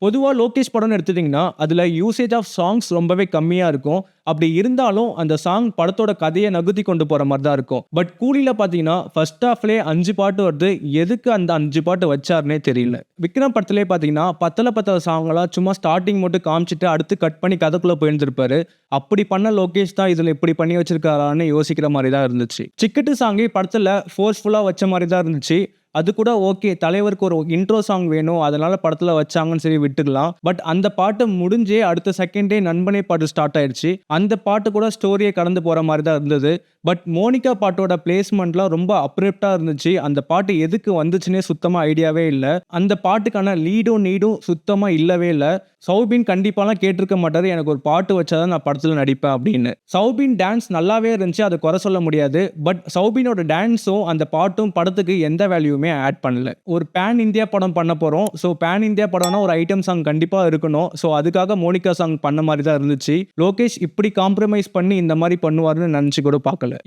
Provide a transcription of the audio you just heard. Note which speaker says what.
Speaker 1: பொதுவா லோகேஷ் படம்னு எடுத்துட்டீங்கன்னா, அதுல யூசேஜ் ஆஃப் சாங்ஸ் ரொம்பவே கம்மியா இருக்கும். அப்படி இருந்தாலும் அந்த சாங் படத்தோட கதைய நகர்த்தி கொண்டு போற மாரி தான் இருக்கும். பட் கூலில பார்த்தீங்கன்னா, ஃபர்ஸ்ட் ஹாஃப்லயே 5 பாட்டு வருது. எதுக்கு அந்த 5 பாட்டு வச்சாருன்னே தெரியல. விக்ரம் படத்திலேயே பார்த்தீங்கன்னா, பத்தல பத்தல சாங்லாம் சும்மா ஸ்டார்ட்டிங் மட்டும் காமிச்சுட்டு, அடுத்து கட் பண்ணி கதைக்குள்ள போயிருந்திருப்பாரு. அப்படி பண்ண லோகேஷ் தான் இதுல இப்படி பண்ணி வச்சிருக்காரான்னு யோசிக்கிற மாரி தான் இருந்துச்சு. சிக்கட்டு சாங்கே படத்துல ஃபோர்ஸ்ஃபுல்லா வச்ச மாரி தான் இருந்துச்சு. அது கூட ஓகே. தலைவருக்கு ஒரு இன்ட்ரோ சாங் வேணும். அதனால படத்துல வச்சாங்கன்னு சொல்லி விட்டுக்கலாம். பட் அந்த பாட்டு முடிஞ்சே அடுத்த செகண்டே நண்பனே பாட்டு ஸ்டார்ட் ஆயிருச்சு. அந்த பாட்டு கூட ஸ்டோரிய கடந்து போற மாரி தான் இருந்தது. பட் மோனிகா பாட்டோட பிளேஸ்மெண்ட்லாம் ரொம்ப அப்ரப்ட்டா இருந்துச்சு. அந்த பாட்டு எதுக்கு வந்துச்சுன்னே சுத்தமா ஐடியாவே இல்ல. அந்த பாட்டுக்கான லீடும், நீடும் சுத்தமா இல்லவே இல்ல. சௌபின் கண்டிப்பாலாம் கேட்டிருக்க மாட்டாரு. எனக்கு ஒரு பாட்டு வச்சா தான் நான் படத்துல நடிப்பேன் அப்படின்னு. சௌபின் டான்ஸ் நல்லாவே இருந்துச்சு. அத குறை சொல்ல முடியாது. பட் சௌபினோட டான்ஸும் அந்த பாட்டும் படத்துக்கு எந்த வேல்யூமே ஆட் பண்ணல. ஒரு பேன் இந்தியா படம் பண்ண போறோம். ஸோ பேன் இந்தியா படம்னா ஒரு ஐட்டம் சாங் கண்டிப்பா இருக்கணும். ஸோ அதுக்காக மோனிகா சாங் பண்ண மாரி தான் இருந்துச்சு. லோகேஷ் இப்படி காம்ப்ரமைஸ் பண்ணி இந்த மாரி பண்ணுவாருன்னு நினைச்சு கூட பார்க்கல.